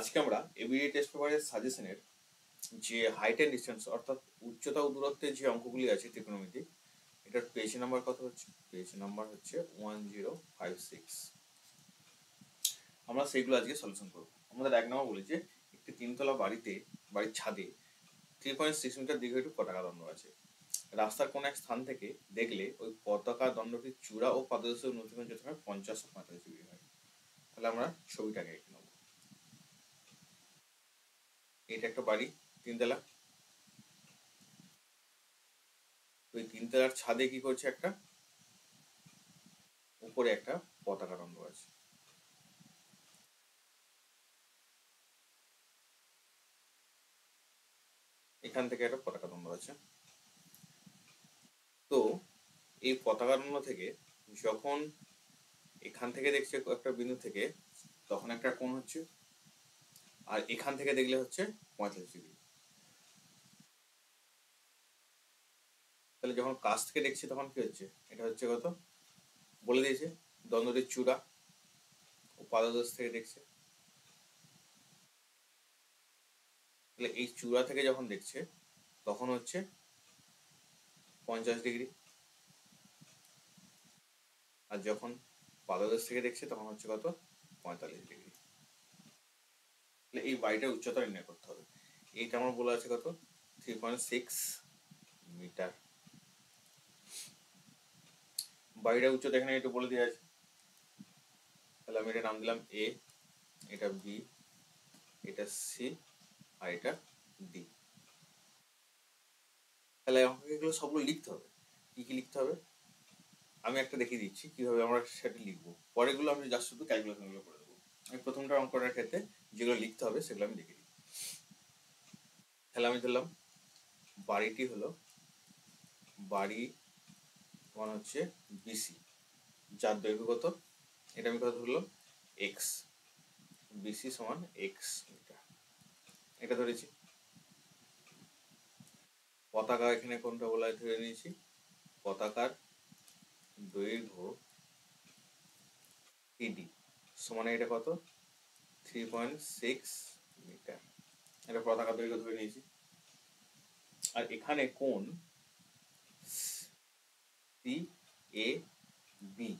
আজকে আমরা ABD test পেপারের সাজেশনের যে হাইট অ্যান্ড ডিস্টেন্স অর্থাৎ উচ্চতা ও দূরত্বের যে অঙ্কগুলি আছে ত্রিকোণমিতি, এটার পেজ নাম্বার কত হচ্ছে? পেজ নাম্বার হচ্ছে 1056। আমরা সেইগুলো আজকে সলিউশন করবো। আমাদের এক নম্বর বলি যে একটি তিনতলা বাড়ির ছাদে 3.6 মিটার দীর্ঘ একটি পতাকা দণ্ড আছে। রাস্তার কোন এক স্থান থেকে দেখলে ওই পতাকা দণ্ডটির চূড়া ও পাদদেশের নতিকোণ যেতে হয় 50 ও 45 ডিগ্রি হয়। তাহলে আমরা ছবিটাকে এঁকে নেব। এটা একটা বাড়ি, তিনতলা। ওই তিনতলার ছাদে কি করছে, একটা উপরে একটা পতাকা দণ্ড আছে। এখান থেকে একটা পতাকা দণ্ড আছে। তো এই পতাকা দণ্ড থেকে যখন এখান থেকে দেখছে একটা বিন্দু থেকে, তখন একটা কোণ হচ্ছে, আর এখান থেকে দেখলে হচ্ছে 45 ডিগ্রি। তাহলে যখন কাছ থেকে দেখছি তখন কি হচ্ছে, এটা হচ্ছে কত বলে দিয়েছে, দণ্ডটির চূড়া ও পাদদেশ থেকে দেখছে। তাহলে এই চূড়া থেকে যখন দেখছে তখন হচ্ছে 50 ডিগ্রি, আর যখন পাদদেশ থেকে দেখছে তখন হচ্ছে কত, 45 ডিগ্রি। তাহলে এই বাড়িটার উচ্চতা নির্ণয় করতে হবে। এইটা আমার বলা আছে কত, 3.6 মিটার। বাড়িটার উচ্চতা এখানে একটু বলে দেওয়া আছে। তাহলে আমি এটা নাম দিলাম এ, এটা বি, এটা সি, আর এটা ডি। তাহলে আমাকে এগুলো সবগুলো লিখতে হবে। কি কি লিখতে হবে আমি একটা দেখিয়ে দিচ্ছি কিভাবে আমরা সেটা লিখবো। পরেগুলো আমি জাস্ট শুধু ক্যালকুলেশনগুলো করে দেবো। আমি প্রথমটা অঙ্কটার ক্ষেত্রে যেগুলো লিখতে হবে সেগুলো আমি লিখে দিই। তাহলে আমি ধরলাম বাড়িটি হলো, বাড়ি মানে হচ্ছে বিসি, যার দৈর্ঘ্য কত, এটা আমি কত ধরলাম এক্স, বিসি সমান এক্স মিটার, এটা ধরেছি। পতাকা এখানে কোনটা বলা ধরে নিয়েছি, পতাকার দৈর্ঘ্য টিডি সমান এটা কত, 3.6 মিটার, এটা পতাকা দৈর্ঘ্য ধরে নিয়েছি। আর এখানে কোণ সি এ বি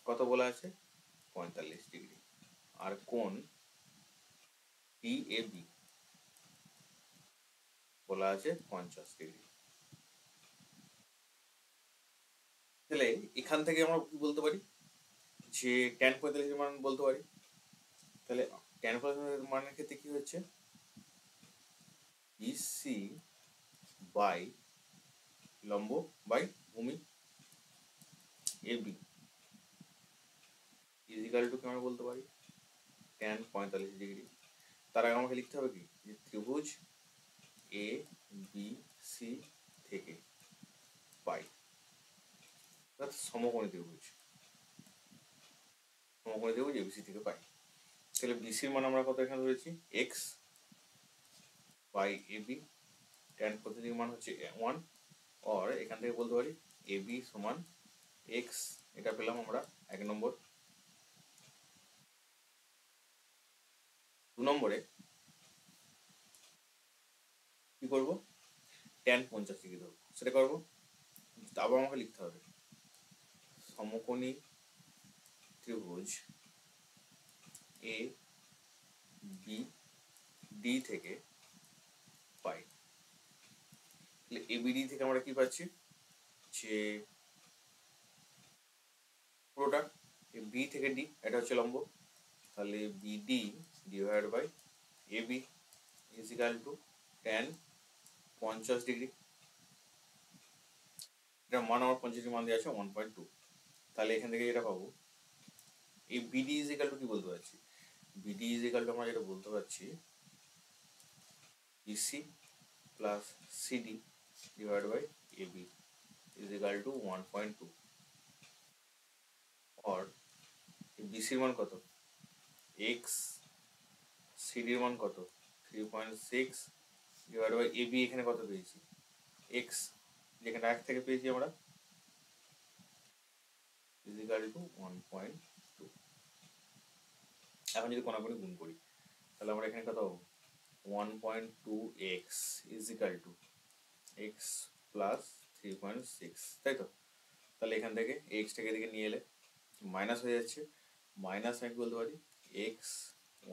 কত বলা আছে, 45 ডিগ্রি, আর কোণ ডি এ বি বলা আছে 50 ডিগ্রি। তাহলে এখান থেকে আমরা কি বলতে পারি, যে tan 45 এর মান বলতে পারি। তাহলে tan 45 এর মানের ক্ষেত্রে কি হচ্ছে, বিসি বাই লম্ব বাই ভূমি এবি ইজিক্যাল টু কি আমরা বলতে পারি, tan 45 ডিগ্রি। তার আগে আমাকে লিখতে হবে কি, যে ত্রিভুজ এ বি সি থেকে পাই, অর্থাৎ সমকোণী ত্রিভুজ এবিসি থেকে পাই। তাহলে বিসির মান আমরা কত এখানে ধরেছি, এক্স বাই এবি, tan 45 মান হচ্ছে 1, আর এখান থেকে বলতে পারি এবি সমান এক্স, এটা পেলাম আমরা এক নম্বর। দু নম্বরে কি করব, tan 50 ডিগ্রি ধরবো, সেটা করবো। আবার আমাকে লিখতে হবে সমকোণী ত্রিভুজ এ বি ডি থেকে পাই। তাহলে এবিডি থেকে আমরা কি পাচ্ছি, যে পুরোটা বি থেকে ডি, এটা হচ্ছে লম্ব, তাহলে BD divide by AB is equal to tan 50 degree. এটা মান আমার 50 ডিগ্রি মান দেওয়া আছে 1.2। তাহলে এখান থেকে যেটা পাবো, এই বিডি ইজিক্যাল টু কি বলতে পারছি, বিডি ইজিক্যাল টু আমরা যেটা বলতে পারছি, BC plus CD divide by AB is equal to 1.2, और বিসির মান কত এক্স, সিডির মান কত 3.6 ডিভাইড বাই এবি, এখানে কত পেয়েছি এক্স, যেখানে এক থেকে পেয়েছি আমরা, ইজিক্যাল টু 1.2। এখন যদি কোনাকুনি গুণ করি, তাহলে আমরা এখানে কত পাবো 1.2x is equal two x plus 3.6, তাই তো? তাহলে এখান থেকে এক্সটাকে এদিকে নিয়ে এলে মাইনাস হয়ে যাচ্ছে, মাইনাস আমি বলতে পারি x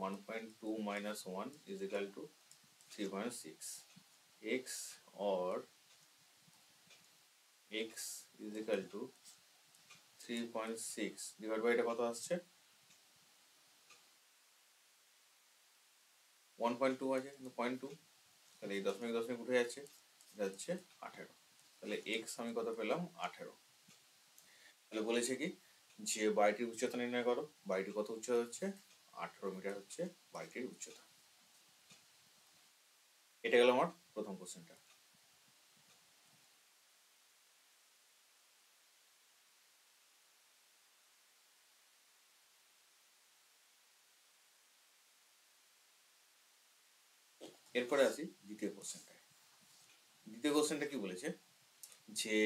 1.2 minus 1 is equal to 3.6, x or x is equal to 3.6 divide by এটা কত আসছে 1.2 আছে কিন্তু 0.2, তাহলে এই দশমিক দশমিক উঠে যাচ্ছে, এটা হচ্ছে 18। তাহলে x আমি কত পেলাম 18। তাহলে বলেছে কি যে বাড়িটির উচ্চতা নির্ণয় করো, বাড়িটি কত উচ্চতা হচ্ছে 18 মিটার হচ্ছে বাড়িটির উচ্চতা। এটা গেল আমার প্রথম কোশ্চেনটা। এরপরে আসি দ্বিতীয় কোশ্চেনটায়। দ্বিতীয় কোশ্চেনটা কি বলেছে যে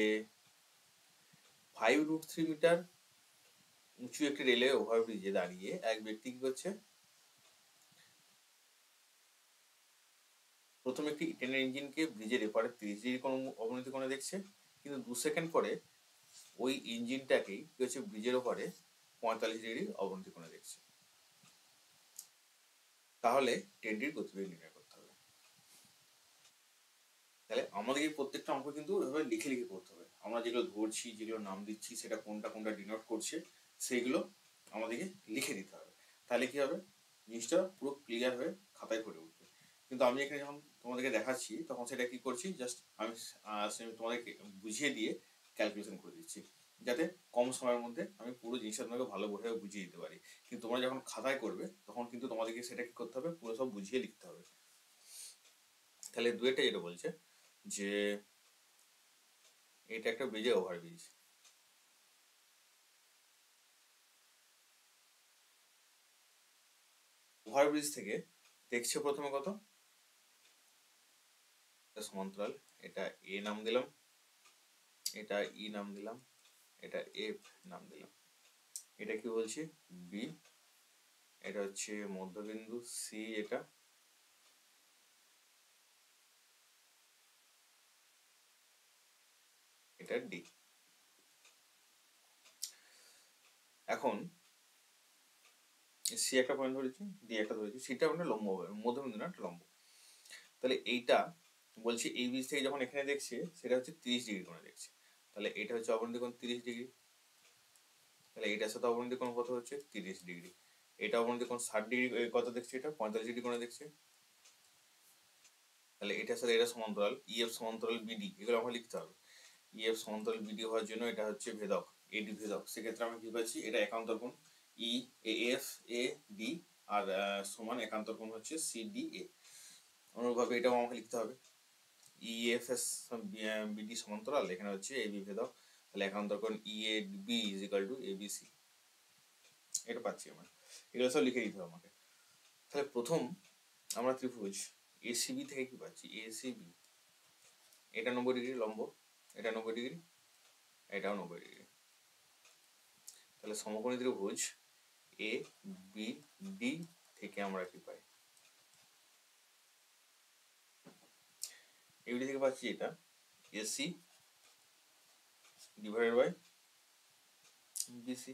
5√3 মিটার উঁচু একটি রেলওয়ে ওভারব্রিজে দাঁড়িয়ে এক ব্যক্তি কি করছে, প্রথমে একটি ট্রেনের ইঞ্জিনকে ব্রিজের এপারে 30 ডিগ্রি কোণ অবনতি কোণে দেখছে, কিন্তু 2 সেকেন্ড পরে ওই ইঞ্জিনটাকেই কি হচ্ছে ব্রিজের ওপারে 45 ডিগ্রি অবনতি কোণে দেখছে। তাহলে ট্রেনটির গতিবেগ নির্ণয় করতে হবে। তাহলে আমাদেরকে প্রত্যেকটা অঙ্ক কিন্তু এভাবে লিখে লিখে করতে হবে। আমরা যেগুলো ধরছি, যেগুলো নাম দিচ্ছি, সেটা কোনটা কোনটা ডিনোট করছে সেইগুলো আমাদেরকে লিখে দিতে হবে। তাহলে কি হবে, জিনিসটা পুরো ক্লিয়ার হয়ে খাতায় ফুটে উঠবে। কিন্তু আমি এখানে যখন তোমাদেরকে দেখাচ্ছি তখন সেটা কি করছি, জাস্ট আমি তোমাদেরকে বুঝিয়ে দিয়ে ক্যালকুলেশন করে দিচ্ছি, যাতে কম সময়ের মধ্যে আমি পুরো জিনিসটা তোমাকে ভালোভাবে বুঝিয়ে দিতে পারি। কিন্তু তোমরা যখন খাতায় করবে তখন কিন্তু তোমাদেরকে সেটা কি করতে হবে, পুরো সব বুঝিয়ে লিখতে হবে। তাহলে দুয়েটা যেটা বলছে যে এটা একটা ব্রিজে ওভারব্রিজ, ওভারব্রিজ থেকে দেখছে প্রথমে কত সমান্তরাল, এটা এ নাম দিলাম, এটা ই নাম দিলাম, এটা এফ নাম দিলাম, এটা কি বলছি বি, এটা হচ্ছে মধ্যবিন্দু সি, এটা ডি। এখন সি একটা পয়েন্ট ধরেছি, ডি একটা ধরেছি, সিটা মানে লম্ব হবে, মধ্যবিন্দু না লম্ব। তাহলে এইটা বলছি এই ব্রিজ থেকে যখন এখানে দেখছে সেটা হচ্ছে 30 ডিগ্রি কোণে দেখছে, তাহলে এটা হচ্ছে অবনতি কোণ 30 ডিগ্রি, তাহলে এটার সাথে অবনতি কোণ কত হচ্ছে 30 ডিগ্রি, এটা অবনতি কোণ 60 ডিগ্রি কত দেখছে, এটা 45 ডিগ্রি কোণে দেখছে। তাহলে এটার সাথে এটা সমান্তরাল, ইএফ সমান্তরাল বিডি, এগুলো আমাকে লিখতে হবে। ইএফ সমান্তরাল বিডি হওয়ার জন্য এটা হচ্ছে ভেদক, এডি ভেদক, সেক্ষেত্রে আমরা কি পাচ্ছি, এটা একান্তর কোণ ই এফ এ ডি আর সমান একান্তর কোণ হচ্ছে সিডি এ। অনুরূপভাবে এটাও আমাকে লিখতে হবে, ইএফএস বিডি সমান্তরাল, এখানে হচ্ছে এবি ভেদক, তাহলে একান্তর কোণ E A B is equal to ABC. এটা পাচ্ছি আমরা, এগুলো সব লিখে দিতে হবে আমাকে। তাহলে প্রথম আমরা ত্রিভুজ এসিবি থেকে কি পাচ্ছি, এসিবি এটা 90 ডিগ্রি লম্ব, এটা 90 ডিগ্রি, এটাও 90 ডিগ্রি, তাহলে সমকোণী ত্রিভুজ এ বি ডি থেকে আমরা কি পাই, এগুলি থেকে পাচ্ছি এটা AC divided by BC,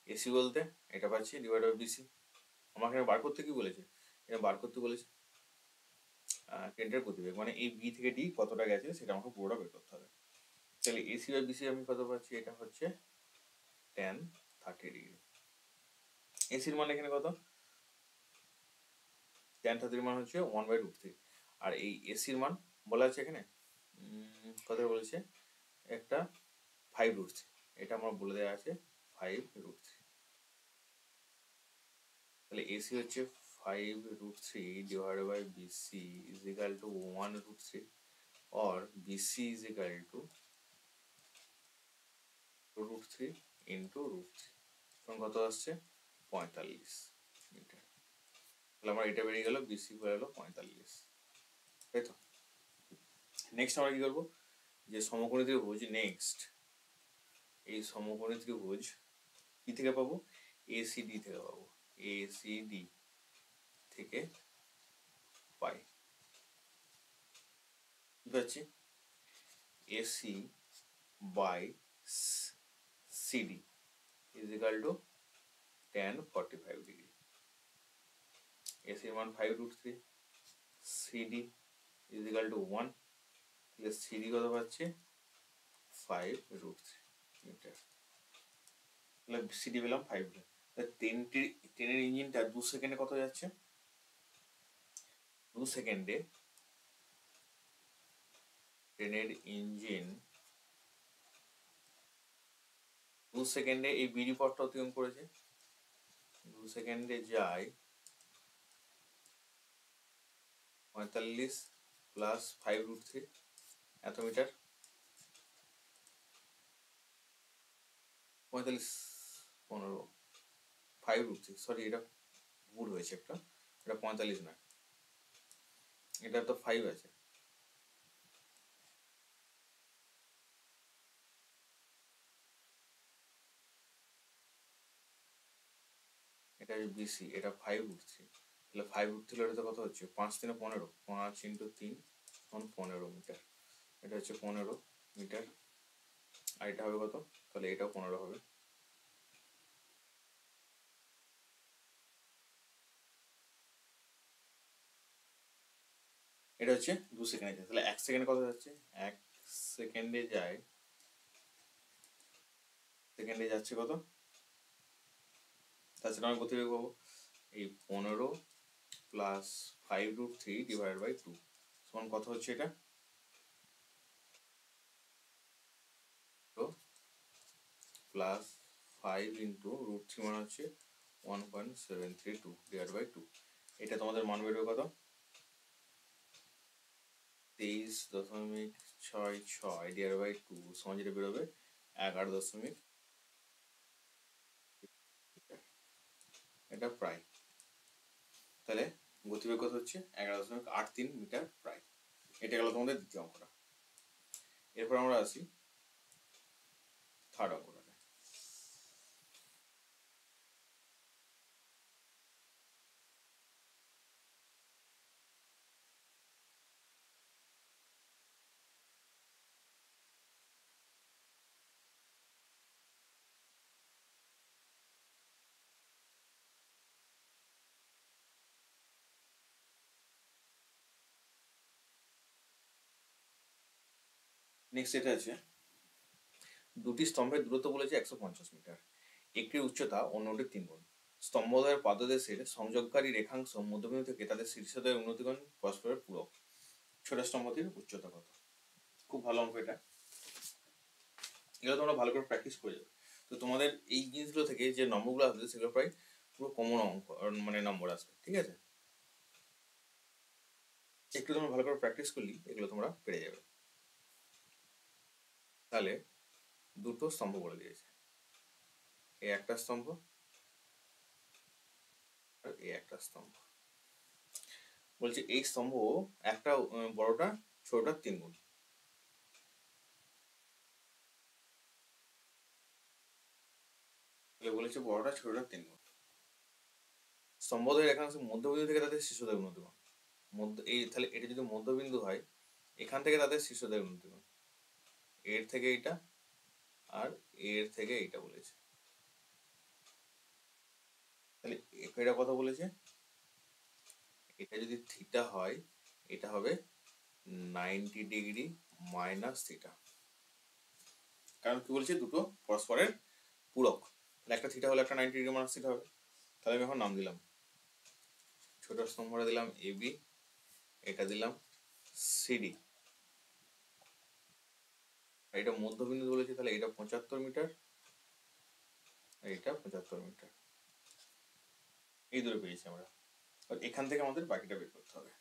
AC বলতে এটা পাচ্ছি ডিভাইড বাই বিসি। আমাকে এখানে বার করতে কি বলেছে, এটা বার করতে বলেছে ট্রেনটার গতিবেগ, মানে এই বি থেকে ডি কতটা গেছে সেটা আমাকে পুরোটা বের করতে হবে। তাহলে এসি বাই বিসি আমি কত পাচ্ছি, এটা হচ্ছে tan 30 ডিগ্রি। এসির মান এখানে কত, tan 30 মান হচ্ছে 1/√3, আর এই এসির মান বলা আছে এখানে কত বলেছে, একটা 5√3, এটা আমার বলে দেওয়া আছে 5√3। তাহলে এসি হচ্ছে 5√3 divided by BC is equal to 1√3 or BC is equal to √3 into √3, তখন কত আসছে 45 মিটার। তাহলে আমার এটা বেরিয়ে গেল, বিসি হয়ে গেল 45, তাই তো? নেক্সট আমরা কি করবো, যে সমকোণী ত্রিভুজ, নেক্সট এই সমকোণী ত্রিভুজ কি থেকে পাবো, এসিডি থেকে পাবো, এসিডি থেকে পাই কি পাচ্ছি AC by CD is equal to tan 45 degree. AC এর মান 5√3, CD ইজ ইকাল টু 1, তাহলে CD কত পাচ্ছে 5√3 মিটার। তাহলে CD পেলাম 5। ট্রেনের ইঞ্জিনটা 2 সেকেন্ডে কত যাচ্ছে? 2 সেকেন্ডে ট্রেনের ইঞ্জিন 2 সেকেন্ডে এই বিড়ি পথটা অতিক্রম করেছে। 2 সেকেন্ডে যায় 45 প্লাস 5√3 এত মিটার। 45 15 5√3, সরি এটা ভুল হয়েছে একটা, এটা 45 না, এটা তো 5 আছে। এটা BC, এটা 5√3, তাহলে 5√3 এটা কত হচ্ছে 5 3 15, 5 × 3 15 মিটার। এটা হচ্ছে 15 মিটার, আর এটা হবে কত? তাহলে এটাও 15 হবে। এটা হচ্ছে 2 সেকেন্ডে, তাহলে 1 সেকেন্ডে কত যাচ্ছে? 1 সেকেন্ডে যায়, সেকেন্ডে যাচ্ছে কত? তাছাড়া আমি গতিবেগ পাবো এই 15 প্লাস 5√3 ডিভাইড বাই 2 সমান কত হচ্ছে? এটা প্লাস 5 ইন্টু √3 মানে হচ্ছে 1.732 ডিভাইড বাই 2। এটা তোমাদের মান বেরোবে কত? 23.66 ডিভাইড বাই 2 সমান যেটা বেরোবে 11. এটা প্রায়, তাহলে গতিবেগ কত হচ্ছে 11.83 মিটার প্রায়। এটা গেল তোমাদের দ্বিতীয় অঙ্কটা। এরপর আমরা আসি থার্ড অঙ্কটা। নেক্সট এটা আছে, দুটি স্তম্ভের দূরত্ব বলেছে 150 মিটার, একটির উচ্চতা অন্যটির 3 গুণ। স্তম্ভদ্বয়ের পাদদেশের সংযোগকারী রেখাংশ মধ্যবিন্দু থেকে তাদের শীর্ষদ্বয়ের উন্নতিকোণ পরস্পরের পূরক। ছোট স্তম্ভটির উচ্চতা কত? খুব ভালো অঙ্ক এটা, এগুলো তোমরা ভালো করে প্র্যাকটিস করে যাবে। তো তোমাদের এই জিনিসগুলো থেকে যে নম্বরগুলো আসবে সেগুলো প্রায় পুরো কমন অঙ্ক মানে নম্বর আসবে, ঠিক আছে? একটু তোমরা ভালো করে প্র্যাকটিস করলি এগুলো তোমরা পেরে যাবে। তাহলে দুটো স্তম্ভ বলে দিয়েছে, এই একটা স্তম্ভ আর এই একটা স্তম্ভ। বলছে এই স্তম্ভ একটা বড়টা ছোটটার 3 গুণ। বলেছে বড়টা ছোটটার 3 গুণ। স্তম্ভদ্বয়ের রেখাংশ মধ্যবিন্দু থেকে তাদের শীর্ষদ্বয় উন্নতিকোণ এই, তাহলে এটা যদি মধ্যবিন্দু হয় এখান থেকে তাদের শীর্ষদ্বয় উন্নতিকোণ এর থেকে এইটা আর এর থেকে এইটা বলেছে। তাহলে এটা কথা বলেছে, এটা যদি থিটা হয় এটা হবে 90 ডিগ্রি মাইনাস থিটা, কারণ কি বলছে দুটো পরস্পরের পূরক, একটা থিটা হলে একটা 90 ডিগ্রি মাইনাস থিটা হবে। তাহলে আমি এখন নাম দিলাম, ছোট স্তম্ভটা দিলাম AB, এটা দিলাম CD, এটা মধ্যবিন্দু বলেছে, তাহলে এটা 75 মিটার, এইটা 75 মিটার। এই দুটো পেয়েছি আমরা, এখান থেকে আমাদের বাকিটা বের করতে হবে।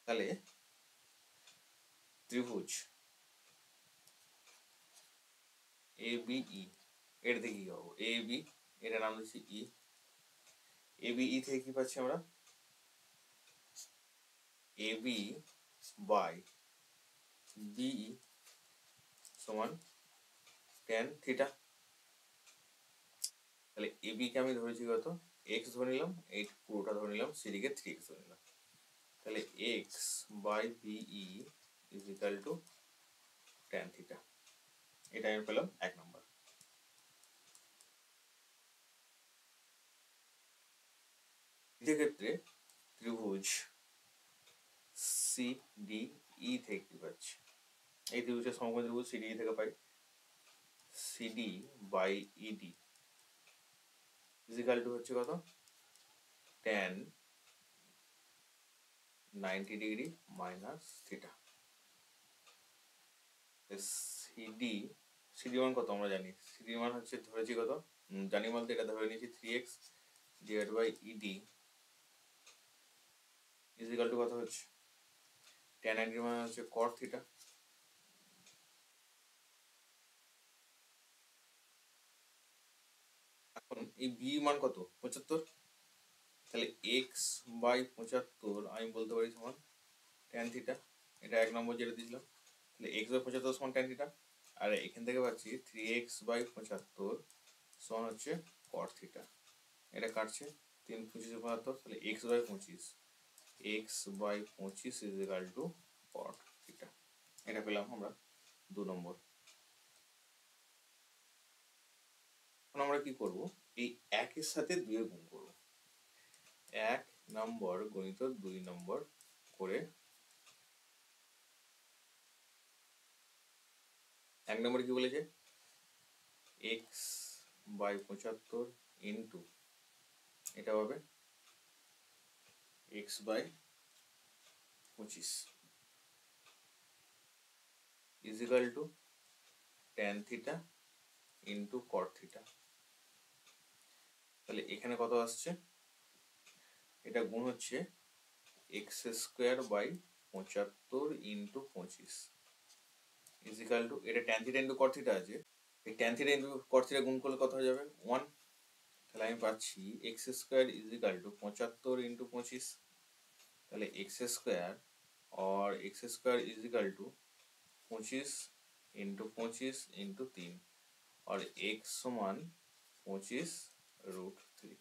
তাহলে ত্রিভুজ ABE এর থেকে কি পাবো? AB এটা নাম দিচ্ছি E, ABE থেকে কি পাচ্ছি আমরা? AB বাই BE সমান tan থিটা। তাহলে AB কে আমি ধরেছি কত এক্স ধরে নিলাম, এই পুরোটা ধরে নিলাম, সিডিকে 3x ধরে নিলাম। তাহলে x by BE is equal to tan theta. এটা আমি পেলাম 1 নম্বর। দ্বিতীয় ক্ষেত্রে ত্রিভুজ সিডিই থেকে কি পাচ্ছি, এই ত্রিভুজের সমকোণী ত্রিভুজ সিডিই থেকে পাই CD by ED is equal to হচ্ছে কত, tan 90 degree minus theta. CD CD মান কত আমরা জানি, সিডি মান হচ্ছে ধরেছি কত জানি, বলতে এটা ধরে নিয়েছি 3x divide by ED is equal to কত হচ্ছে, ট্যান 90 মানে হচ্ছে কট থিটা। এখন এই বি মান কত 75, তাহলে এক্স বাই 75 আমি বলতে পারি সমান ট্যান থিটা। এটা 1 নম্বর যেটা দিয়েছিলাম, তাহলে এক্স বাই 75 সমান ট্যান থিটা। আর এখান থেকে পাচ্ছি 3x বাই 75 সমান হচ্ছে কট থিটা। এটা কাটছে 3 25 75, তাহলে x by 25 is equal to cot theta. এটা পেলাম আমরা 2 নম্বর। এখন আমরা কি করব, এই 1 এর সাথে 2 এর গুণ করব, 1 নম্বর গুণিত 2 নম্বর করে 1 নম্বরে কি বলেছে, এক্স বাই 75 ইন্টু এটা হবে x by 25 is equal to tan theta into cot theta. তাহলে এখানে কত আসছে, এটা গুণ হচ্ছে x square by 75 into 25 is equal to, এটা tan theta into cot theta আছে, এই tan theta into cot theta গুণ করলে কত হয়ে যাবে 1। তাহলে আমি পাচ্ছি x square is equal to 75 into 25, তাহলে এক্স স্কোয়ার और x square is equal to 25 into 25 into 3 और एक्स समान 25√3।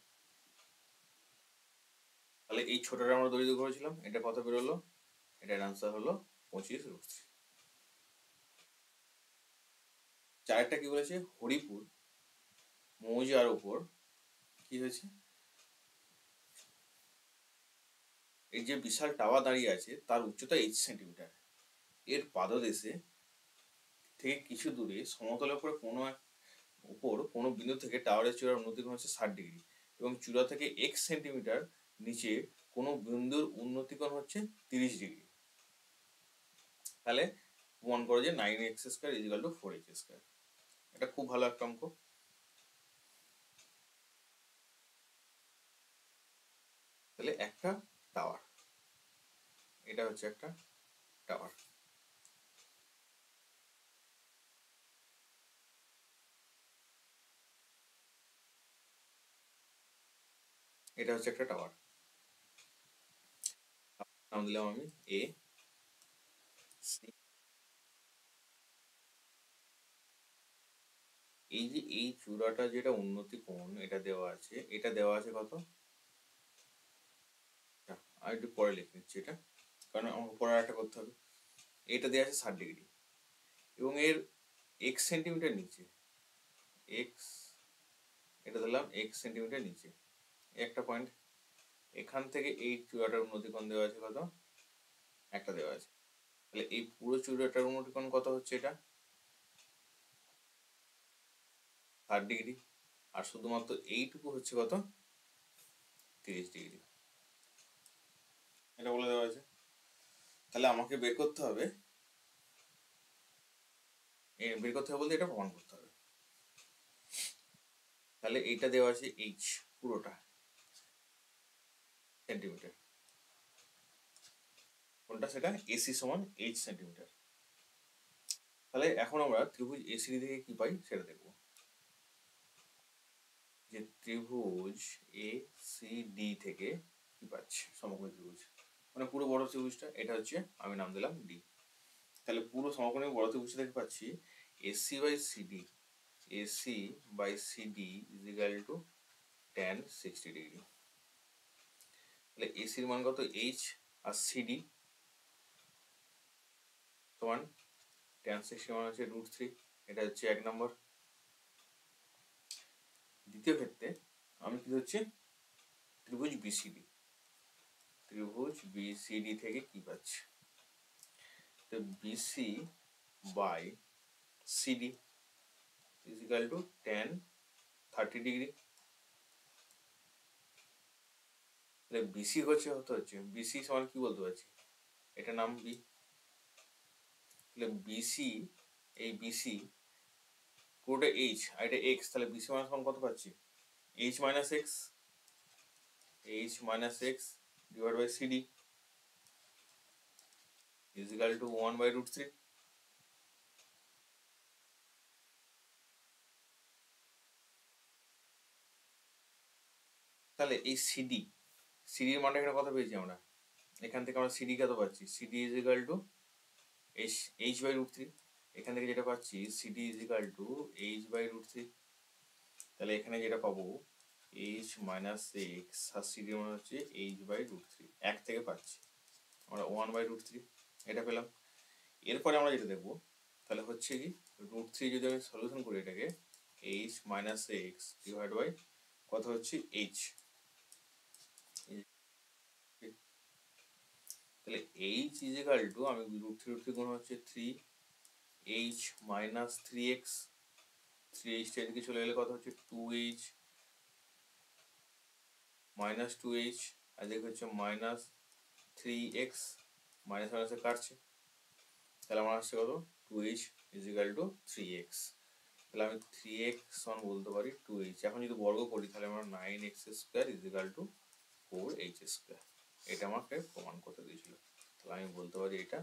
তাহলে এই ছোটটা আমরা দরিদ্র করেছিলাম, এটা কত বেরোলো, এটার আনসার হলো 25√3। চারটা কি বলেছে, হরিপুর মৌজার উপর কি হয়েছে, এই যে বিশাল টাওয়ার দাঁড়িয়ে আছে তার উচ্চতা 8 সেন্টিমিটার, এর পাদদেশে থেকে কিছু দূরে সমতলের উপর কোনো বিন্দু থেকে টাওয়ারের চূড়ার উন্নতিকোণ হচ্ছে 60 ডিগ্রি এবং চূড়া থেকে x সেন্টিমিটার নিচে কোনো বিন্দুর উন্নতিকোণ হচ্ছে 30 ডিগ্রি। তাহলে প্রমাণ করো যে 9x square is equal two 4x square. এটা খুব ভালো একটা অঙ্ক। তাহলে একটা টাওয়ার, এটা হচ্ছে একটা টাওয়ার, এটা হচ্ছে একটা টাওয়ার, নাম দিলাম আমি এ সি। এই যে এই চূড়াটা যেটা উন্নতি কোণ এটা দেওয়া আছে, এটা দেওয়া আছে কত, আর একটু পরে লিখে নিচ্ছি এটা, কারণ আমাকে পরে একটা করতে হবে। এটা দেওয়া আছে 60 ডিগ্রি এবং এর x সেন্টিমিটার নিচে, x এটা দিলাম x সেন্টিমিটার নিচে একটা পয়েন্ট, এখান থেকে এই চূড়াটার উন্নতিকোণ দেওয়া আছে কত, একটা দেওয়া আছে। তাহলে এই পুরো চূড়াটার উন্নতিকোণ কত হচ্ছে, এটা 60 ডিগ্রি, আর শুধুমাত্র এইটুকু হচ্ছে কত 30 ডিগ্রি, এটা বলে দেওয়া আছে। তাহলে আমাকে বের করতে হবে বলতে এটা প্রমাণ করতে হবে। তাহলে এইটা দেওয়া আছে h পুরোটা সেন্টিমিটার, কোনটা সেটা এসি সমান h সেন্টিমিটার। তাহলে এখন আমরা ত্রিভুজ এসিডি থেকে কি পাই সেটা দেখব, যে ত্রিভুজ এ সি ডি থেকে কি পাচ্ছি, সমকোণী ত্রিভুজ মানে পুরো বড় ত্রিভুজটা, এটা হচ্ছে আমি নাম দিলাম ডি। তাহলে পুরো সমকোণী বড় ত্রিভুজ থেকে পাচ্ছি AC by CD, AC by CD is equal to tan 60 degree. তাহলে এসির মান কত? এইচ আর সিডি সমান tan 60 মান হচ্ছে √3। এটা হচ্ছে 1 নম্বর। দ্বিতীয় ক্ষেত্রে আমি কি হচ্ছে ত্রিভুজ বিসিডি থেকে কি পাচ্ছি? তো BC by CD is equal to tan 30 degree. তাহলে বিসি হচ্ছে বিসি সমান কি বলতে পারছি? এটা নাম বি। তাহলে বিসি, এই বিসি পুরোটা এইচ আর এটা এক্স, তাহলে বিসি মান সমান কত পাচ্ছি? H minus x divide by CD is equal to 1/√3। তাহলে এই সিডির মানটা এখানে কত পেয়েছি আমরা? এখান থেকে আমরা সিডি কত পাচ্ছি? CD is equal two h/√3। এখান থেকে যেটা পাচ্ছি CD is equal two h/√3। তাহলে এখানে যেটা পাবো h মাইনাস এক্স আর সিডি মান হচ্ছে h/√3। এক থেকে পাচ্ছি আমরা 1/√3, এটা পেলাম। এরপরে আমরা যেটা দেখবো তাহলে হচ্ছে কি √3 যদি আমি সলিউশন করি এটাকে h minus x divide by কত হচ্ছে h। তাহলে h ইজ ইকাল টু আমি √3 গুণ হচ্ছে 3h মাইনাস 3x, 3h এদিকে চলে গেলে কত হচ্ছে 2h মাইনাস 2h আর দেখে হচ্ছে মাইনাস 3x, মাইনাস মাইনাসে কাটছে। তাহলে আমার আসছে কত? 2h is equal two 3x। তাহলে আমি 3x সমান বলতে পারি 2h। এখন যদি বর্গ করি তাহলে আমরা 9x² is equal two 4h²। এটা আমাকে প্রমাণ করতে দিয়েছিল। তাহলে আমি বলতে পারি এটা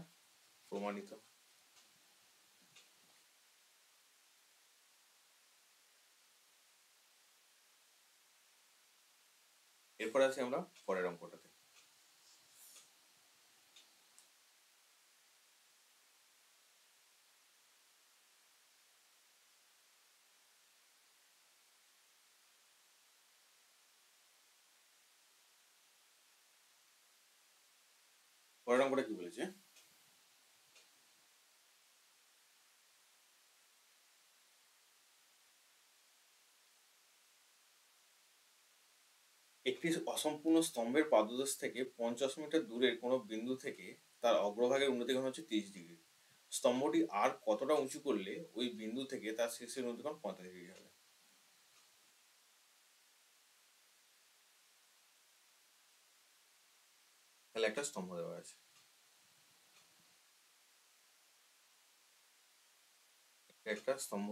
প্রমাণিত। এরপর আসি আমরা পরের অঙ্কটাতে। পরের অঙ্কটা কি বলেছে? একটি অসম্পূর্ণ স্তম্ভের পাদদেশ থেকে 50 মিটার দূরের কোনো বিন্দু থেকে তার অগ্রভাগের উন্নতিকোণ হচ্ছে 30 ডিগ্রি। স্তম্ভটি আর কতটা উঁচু করলে ওই বিন্দু থেকে তার শীর্ষের উন্নতিকোণ 45 ডিগ্রি হবে? তাহলে একটা স্তম্ভ দেওয়া আছে, একটা স্তম্ভ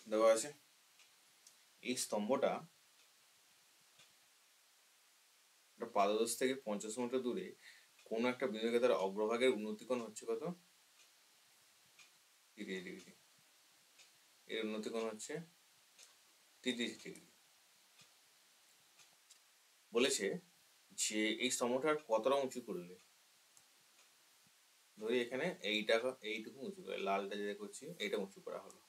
দেওয়া আছে। এই স্তম্ভটা পাদদেশ থেকে 50 মিটার দূরে কোনো একটা বিন্দুকে তার অগ্রভাগের উন্নতিকোণ হচ্ছে কত? 30 ডিগ্রি। এর উন্নতিকোণ হচ্ছে 30 ডিগ্রি। বলেছে যে এই স্তম্ভটা আর কতটা উঁচু করলে, ধরি এখানে এইটুকু উঁচু করে, লালটা যেটা করছি এইটা উঁচু করা হলো।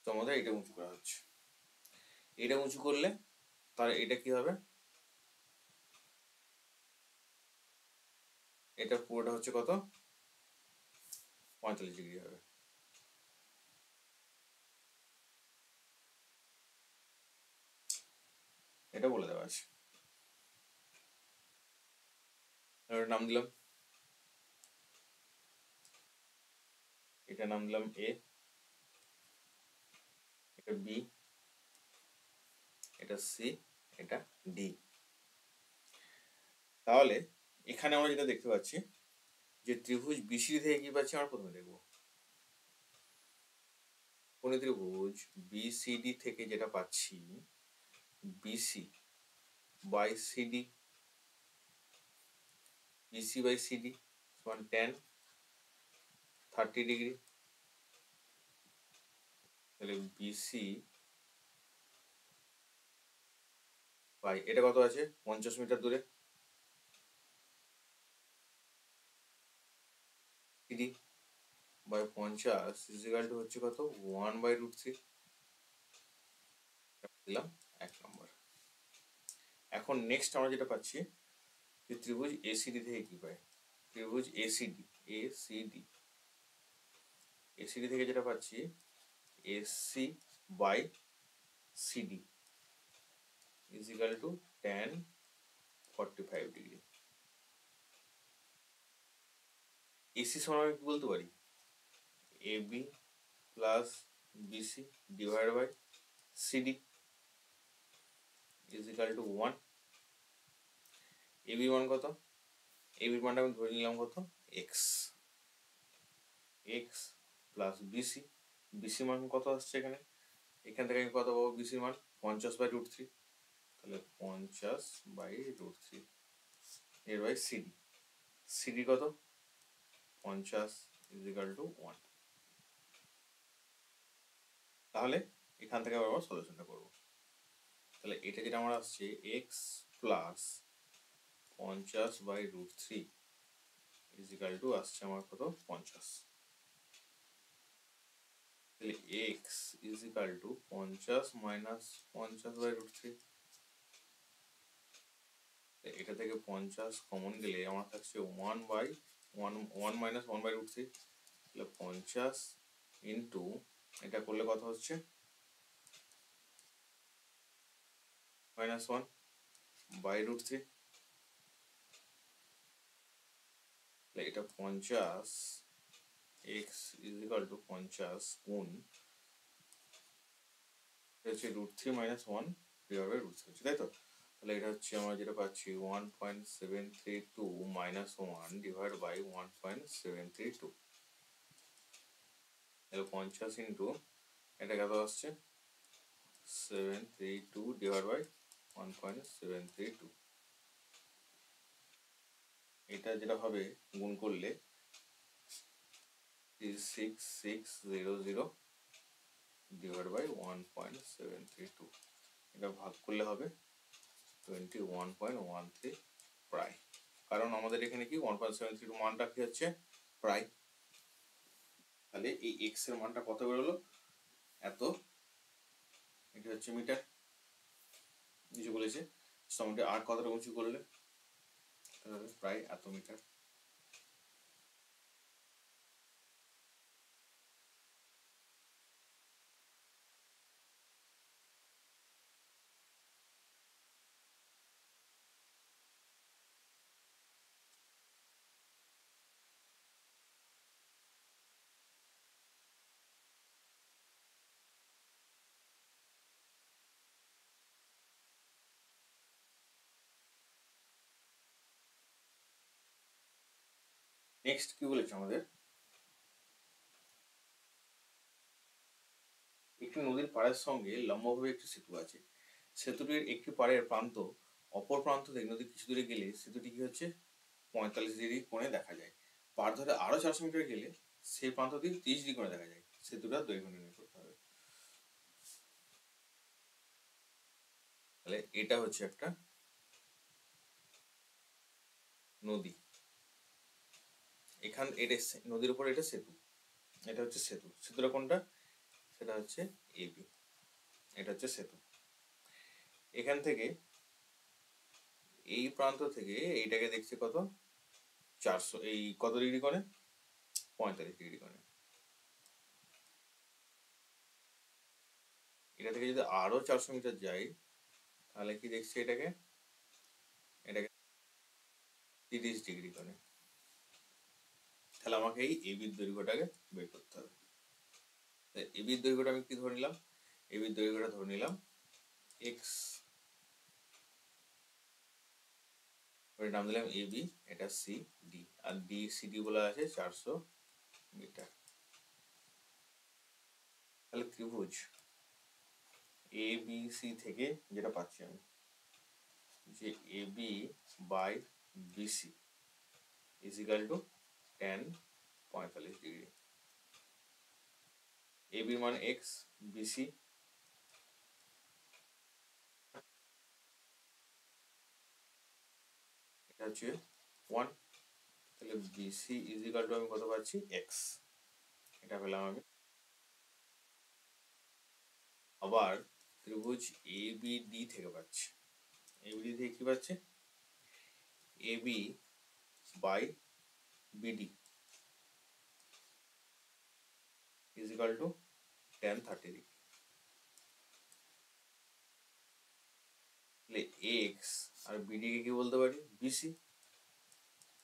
স্তম্ভটা এইটা উঁচু করা হচ্ছে। এটা উঁচু করলে তাহলে এটা কি হবে? এটা পুরোটা হচ্ছে কত? 45 ডিগ্রি হবে। এটা বলে দেওয়া আছে। নাম দিলাম, এটা নাম দিলাম এ, এটা বি, এটা সি, এটা ডি। তাহলে এখানে আমরা যেটা দেখতে পাচ্ছি যে ত্রিভুজ বিসিডি থেকে কি পাচ্ছি আমরা প্রথমে দেখবো। কোন ত্রিভুজ বিসিডি থেকে যেটা পাচ্ছি BC by CD, BC by CD সমান tan 30 ডিগ্রি। তাহলে বিসি বাই এটা কত আছে? 50 মিটার দূরে, CD by 50 is equal to হচ্ছে কত 1/√3 দিলাম 1 নম্বর। এখন নেক্সট আমরা যেটা পাচ্ছি যে ত্রিভুজ এসিডি থেকে কি পাই, ত্রিভুজ এসিডি এসিডি থেকে যেটা পাচ্ছি AC by CD is equal to tan 45 degree. AC সমান আমি কি বলতে পারি, AB plus BC divide by CD is equal to 1। AB মান কত, এবির মানটা আমি ধরে নিলাম কত x, x plus BC, BC মান কত আসছে এখানে, এখান থেকে আমি কত পাবো বিসির মান 50/√3, তাহলে 50/√3 এর বাই সিডি, সিডি কত 50 ইজ ইকুয়াল টু 1। তাহলে এখান থেকে আমরা সলিউশনটা করবো। তাহলে এটা যেটা আমার আসছে x plus 50/√3 is equal two আসছে আমার কত 50। তাহলে x is equal two 50 minus 50/√3, এটা থেকে 50 কমন গেলে আমার থাকছে 1 মাইনাস 1/√3, তাহলে 50 ইন্টু এটা করলে কত হচ্ছে -1/√3, তাহলে এটা 50 এক্স ইজ ইকুয়াল টু 50 গুণ হচ্ছে √3 - 1 √3 হচ্ছে, তাই তো। তাহলে এটা হচ্ছে আমরা যেটা পাচ্ছি 1.732 - 1 ডিভাইড বাই 1.732, তাহলে 50 ইন্টু এটা কত আসছে 732 ডিভাইড বাই 1.732, এটা যেটা হবে গুণ করলে 6600 ডিভাইড বাই 1.732, এটা ভাগ করলে হবে 21.13 প্রায়, কারণ আমাদের এখানে কি 1.732 মানটা কি হচ্ছে প্রায়। তাহলে এই এক্স এর মানটা কত বেরোলো এত, এটা হচ্ছে মিটার নিচে বলেছে, মোটামুটি আর কতটা উঁচু করলে তাহলে প্রায় এত মিটার। নেক্সট কি বলেছে আমাদের, একটি নদীর পাড়ের সঙ্গে লম্বভাবে একটি সেতু আছে, সেতুটির একটি পাড়ের প্রান্ত অপর প্রান্ত থেকে নদী কিছু দূরে গেলে সেতুটি কি হচ্ছে 45 ডিগ্রি কোণে দেখা যায়, পাড় ধরে আরো 400 মিটার গেলে সেই প্রান্তটি 30 ডিগ্রি কোণে দেখা যায়, সেতুটার দৈর্ঘ্য নির্ণয় করতে হবে। তাহলে এটা হচ্ছে একটা নদী, এখান এটা নদীর উপর এটা সেতু, এটা হচ্ছে সেতু, সেতুটা কোনটা সেটা হচ্ছে এবি, এটা হচ্ছে সেতু। এখান থেকে এই প্রান্ত থেকে এইটাকে দেখছে কত 400, এই কত ডিগ্রি কোণে 45 ডিগ্রি কোণে, এটা থেকে যদি আরো 400 মিটার যাই তাহলে কি দেখছি এটাকে 30 ডিগ্রি কোণে। তাহলে আমাকে এই এবির দৈর্ঘ্যটাকে বের করতে হবে। এবির দৈর্ঘ্যটা আমি কি ধরে নিলাম, এবির দৈর্ঘ্যটা ধরে নিলাম এক্স, নাম দিলাম এবি, এটা সি ডি, আর ডি সিডি বলা আছে 400 মিটার। তাহলে ত্রিভুজ এ বি সি থেকে যেটা পাচ্ছি আমি যে AB by BC is equal to tan 45 degree, AB মান এক্স, বিসি এটা হচ্ছে 1, তাহলে বিসি ইজ ইকুয়াল টু আমি কত পাচ্ছি এক্স, এটা পেলাম আমি। আবার ত্রিভুজ ABD থেকে পাচ্ছি, ABD থেকে কি পাচ্ছি, AB by BD is equal to tan 30 degree. তাহলে এক্স আর বিডি কে কি বলতে পারি, BC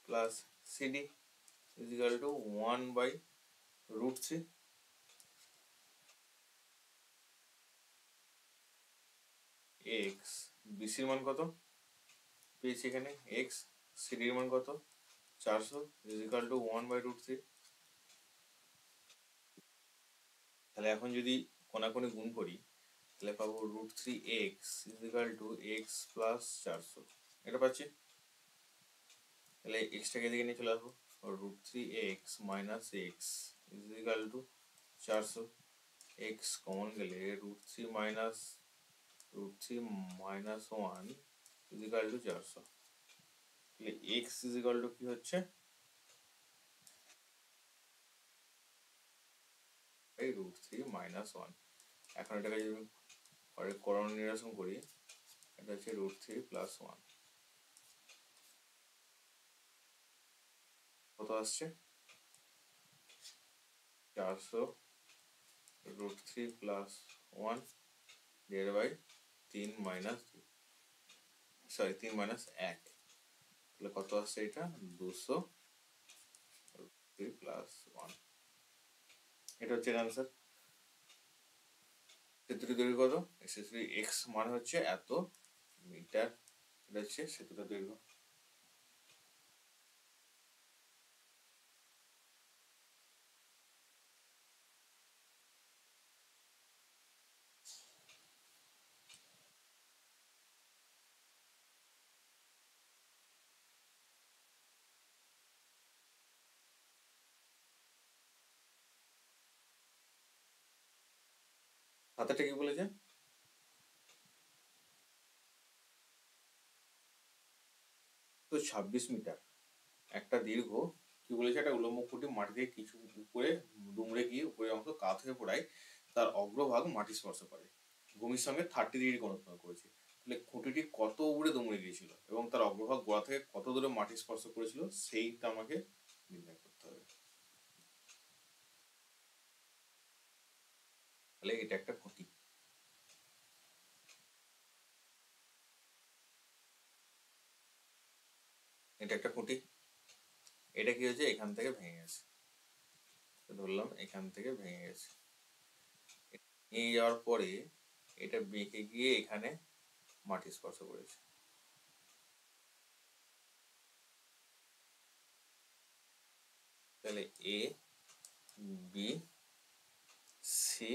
plus CD is equal to 1/√3। X বিসির মান কত পেয়েছি এখানে, এক্স সিডির মান কত 400 ইজ ইকাল টু 1/√3। তাহলে এখন যদি কোনাকুনি গুণ করি তাহলে পাবো √3x is equal two x plus 400, এটা পাচ্ছি। তাহলে এক্সটাকে এদিকে নিয়ে চলে আসবো, √3x minus x is equal two 400, x common গেলে √3 মাইনাস √3 - 1 ইজ ইকাল টু 400। তাহলে এক্স ইজ ইকাল টু কি হচ্ছে √3 - 1। এখন এটাকে যদি পরে করণ নিরসন করি, এটা হচ্ছে √3 + 1, কত আসছে 400 √3 + 1 ডিভাইডেড বাই 3 - 2, সরি 3 - 1, তাহলে কত আসছে এটা 200 √3 + 1। এটা হচ্ছে অ্যান্সার। সেতুটির দৈর্ঘ্য কত, সেতুটি এক্স মানে হচ্ছে এত মিটার, এটা হচ্ছে সেতুটার দৈর্ঘ্য। হাতেটা কি বলেছে, তো 26 মিটার একটা দীর্ঘ, কি বলেছে, একটা উলম্ব খুঁটি মাটি থেকে কিছু উপরে দুমড়ে গিয়ে উপরের অংশ কাত হয়ে পড়ায় তার অগ্রভাগ মাটি স্পর্শ করে, ভূমির সঙ্গে 30 ডিগ্রি কোণ উৎপন্ন করেছে। তাহলে খুঁটিটি কত উপরে দুমড়ে গিয়েছিল এবং তার অগ্রভাগ গোড়া থেকে কত দূরে মাটি স্পর্শ করেছিল সেইটা আমাকে নির্ণয় করতে হবে। তাহলে এটা একটা খুঁটি, এটা একটা খুঁটি, এটা কি হয়েছে এখান থেকে ভেঙে গেছে, ধরলাম এখান থেকে ভেঙে গেছে, নিয়ে যাওয়ার পরে এটা বেঁকে গিয়ে এখানে মাটি স্পর্শ করেছে। তাহলে এ বি সি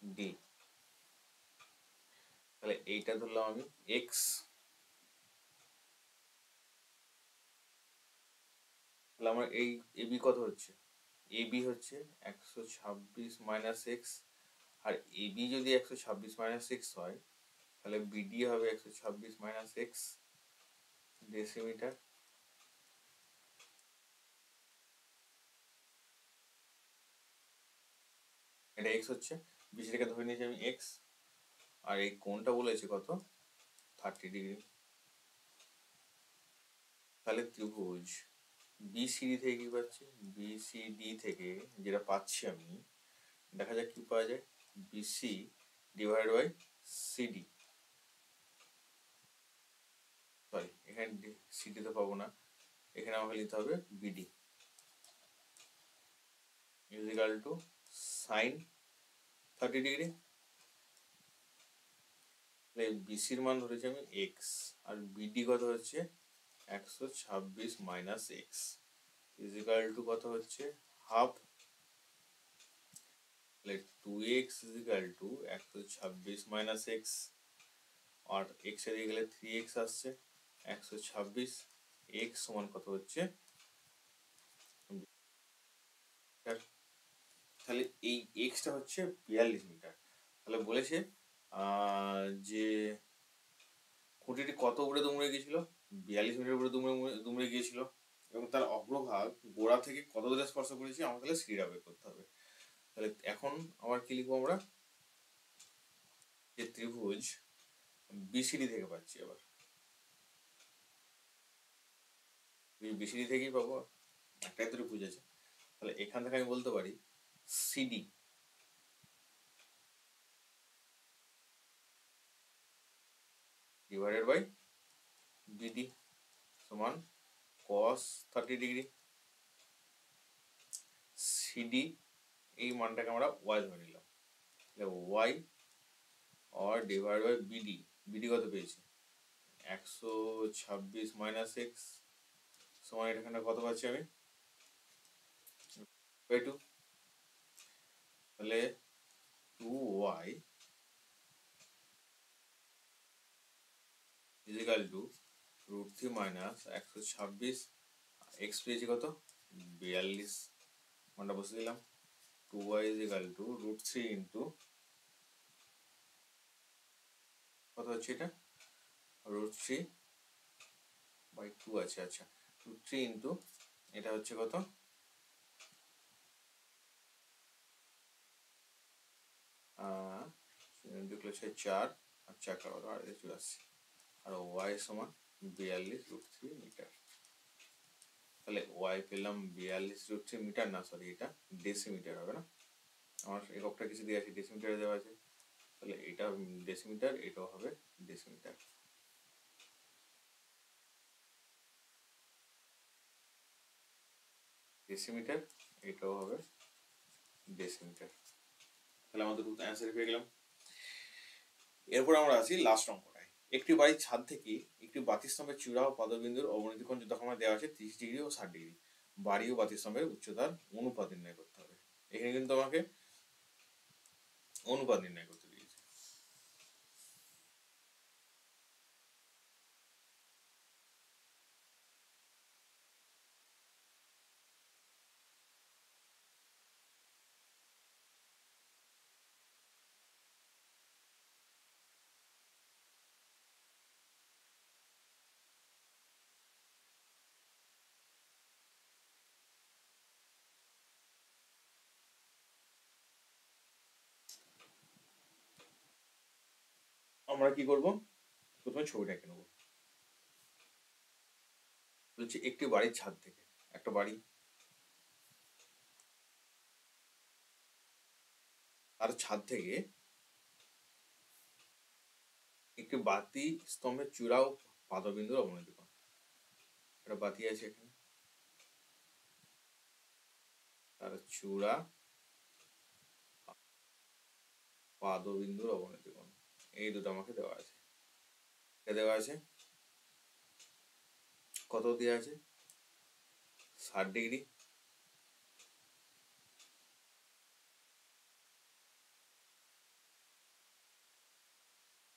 ডি, তাহলে এইটা ধরলাম আমি এক্স, তাহলে আমার এই এবি কত হচ্ছে, এবি হচ্ছে 126 মাইনাস এক্স, আর এবি যদি 126 মাইনাস এক্স হয় তাহলে বিডি হবে 126 মাইনাস এক্স ডেসিমিটার। এটা এক্স হচ্ছে, বিসিটাকে ধরে নিয়েছি আমি এক্স, আর এই কোণটা বলেছে কত 30 ডিগ্রি। তাহলে ত্রিভুজ বিসিডি থেকে কি পাচ্ছি, বিসিডি থেকে যেটা পাচ্ছি আমি, দেখা যাক কি পাওয়া যায়, BC divide by CD, sorry এখানে সিডি তো পাবো না, এখানে আমাকে নিতে হবে BD is equal to sine 30 degree. তাহলে বিসির মান ধরেছি আমি এক্স, আর বিডি কত হচ্ছে 126 minus x is equal to কত হচ্ছে হাফ, তাহলে 2x is equal to 126 minus x, আর এক্স এ দিয়ে গেলে 3x আসছে, 126 x সমান কত হচ্ছে, তাহলে এই এক্সটা হচ্ছে 42 মিটার। তাহলে বলেছে যে খুঁটিটি কত উপরে দুমড়ে গিয়েছিল, 42 মিটার উপরে দুমড়ে গিয়েছিল, এবং তার অগ্রভাগ গোড়া থেকে কত দূরে স্পর্শ করেছি আমাকে তাহলে সিডিটা বের করতে হবে। তাহলে এখন আবার কি লিখবো আমরা, যে ত্রিভুজ বিসিডি থেকে পাচ্ছি, আবার বিসিডি থেকেই পাবো, একটাই ত্রিভুজ আছে, তাহলে এখান থেকে আমি বলতে পারি সিডি ডিভাইডেড বাই বিডি সমান cos 30 ডিগ্রি। সিডি এই মানটাকে আমরা ওয়াই ধরে নিলাম, তাহলে ওয়াই আর ডিভাইড বাই বিডি, বিডি কত পেয়েছি 126 মাইনাস এক্স সমান এখানে কত পাচ্ছি আমি বাই 2, তাহলে 2y is equal two √3 minus 126, x পেয়েছি কত 42, মানটা বসে দিলাম। 2y ইজিক্যাল টু √3 ইন্টু কত হচ্ছে এটা √3 বাই 2 আছে, আচ্ছা √3 ইন্টু এটা হচ্ছে কত 4 আর 4 কত আর 84, আর ওয়াই সমান 42 √3 মিটার। তাহলে ওয়াই পেলাম 42 √3 মিটার, না সরি এটা ডেসিমিটার হবে না, আমার এককটা কিছু দিয়ে আছে ডেসিমিটারে দেওয়া আছে, তাহলে এটা ডেসিমিটার, এটাও হবে ডেসিমিটার। ডেসিমিটার এটাও হবে ডেসিমিটার, তাহলে আমাদের অ্যান্সার পেয়ে গেলাম। এরপর আমরা আছি লাস্ট অঙ্কটায়। একটি বাড়ির ছাদ থেকে একটি বাতিস্তম্ভের চূড়া ও পদবিন্দুর অবনতি কোণ যথাক্রমে দেওয়া আছে 30 ডিগ্রি ও 60 ডিগ্রি। বাড়ি ও বাতিস্তম্ভের উচ্চতার অনুপাত নির্ণয় করতে হবে। এখানে কিন্তু আমাকে অনুপাত নির্ণয় করতে দিয়েছে। আমরা কি করব, প্রথমে ছবিটা এঁকে নেবো। বলছি একটি বাড়ির ছাদ থেকে, একটা বাড়ি, তার ছাদ থেকে একটি বাতি স্তম্ভের চূড়া ও পাদবিন্দুর অবনতি কোণ। একটা বাতি আছে এখানে, তার চূড়া পাদবিন্দুর অবনতি কোণ, এই দুটো আমাকে দেওয়া আছে। এটা দেওয়া আছে কত দেওয়া আছে 60 ডিগ্রি,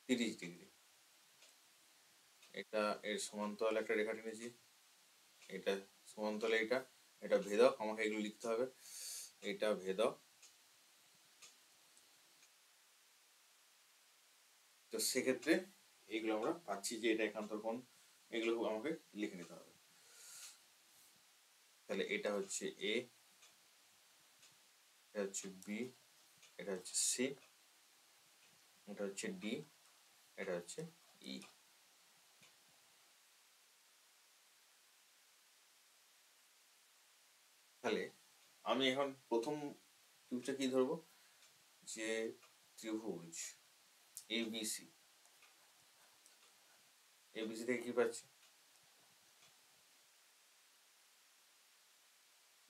তিরিশ ডিগ্রি। এটা এর সমান্তরাল একটা রেখা টেনেছি, এটা সমান্তরাল, এটা ভেদক, আমাকে এগুলো লিখতে হবে। এটা ভেদক, তো সেক্ষেত্রে এইগুলো আমরা পাচ্ছি যে এটা একান্তর কোণ, এগুলো আমাকে লিখে নিতে হবে। তাহলে এটা হচ্ছে এ, এটা হচ্ছে বি, এটা হচ্ছে সি, এটা হচ্ছে ডি, এটা হচ্ছে ই। তাহলে আমি এখন প্রথম ত্রিভুজটা কি ধরবো, যে ত্রিভুজ এবিসি, এবিসি থেকে কি পাচ্ছি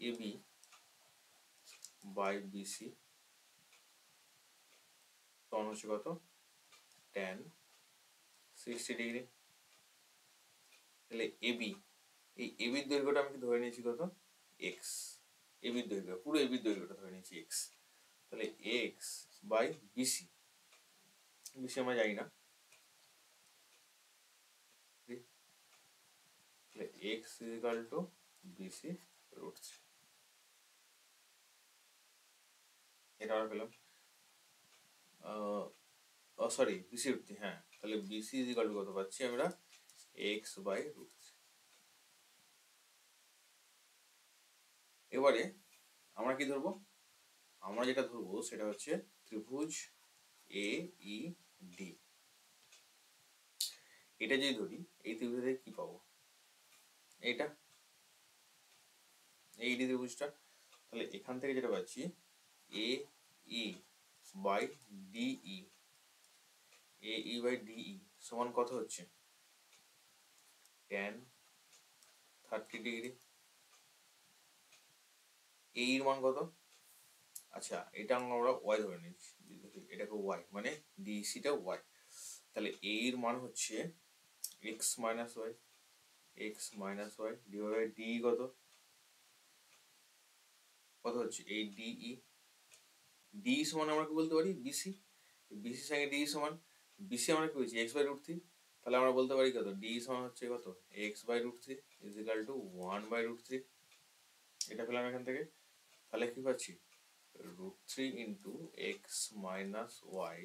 এবি বাই বিসি তখন হচ্ছে কত tan 60 ডিগ্রি। তাহলে এবি, এই এবির দৈর্ঘ্যটা আমি ধরে নিয়েছি কত এক্স, এবির দৈর্ঘ্য পুরো এবির দৈর্ঘ্যটা ধরে নিয়েছি এক্স, তাহলে এক্স বাই বিসি, বিসি আমরা জানি না, তাহলে এক্স ইকুয়াল টু বিসি √3, এটা আমরা পেলাম সরি বিসি √3, হ্যাঁ, তাহলে বিসি ইকুয়াল টু কত পাচ্ছি আমরা এক্স বাই √3। এবারে আমরা কি ধরবো, আমরা যেটা ধরবো সেটা হচ্ছে ত্রিভুজ এ ই ডি। এটা যদি ধরি, এই ত্রিভুজ থেকে কি পাবো, এইটা এই ডি ত্রিভুজটা, তাহলে এখান থেকে যেটা পাচ্ছি A E by DE, A E by DE সমান কত হচ্ছে tan 30 ডিগ্রি। এ এর মান কত, আচ্ছা এটা আমরা ওয়াই ধরে নিচ্ছি, এটাকে ওয়াই মানে ডিসিটা ওয়াই, তাহলে এ এর মান হচ্ছে x minus Y, x minus Y divide by D কত, কত হচ্ছে এই ডিই, ডি সমান আমরা কি বলতে পারি বিসি, বিসির সঙ্গে ডি সমান, বিসি আমরা কি বলছি এক্স বাই রুট থ্রি, তাহলে আমরা বলতে পারি কত ডি সমান হচ্ছে কত x by root three is equal to 1/√3, এটা পেলাম এখান থেকে। তাহলে কি পাচ্ছি √3 into x minus Y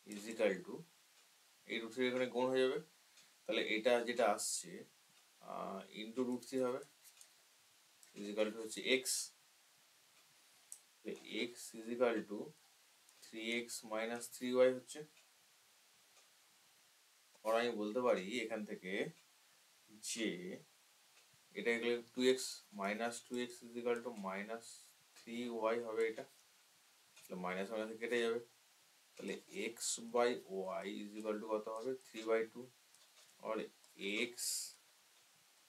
is equal to, এই √3 এখানে গুণ হয়ে যাবে, তাহলে এটা যেটা আসছে ইন্টু √3 হবে ইজ ইকাল টু হচ্ছে x, x is equal two 3x minus 3y হচ্ছে। আর আমি বলতে পারি এখান থেকে যে এটা গেলে 2x minus 2x is equal to minus 3y হবে, এটা মাইনাস মাইনাস কেটে যাবে, তাহলে x by y is equal to কত হবে 3/2, আর x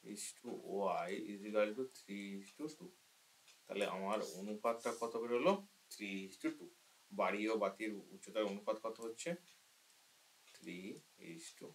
is to y is equal to 3:2, তাহলে আমার অনুপাতটা কত করে হলো 3:2, বাড়ি ও বাতির উচ্চতার অনুপাত কত হচ্ছে 3:2।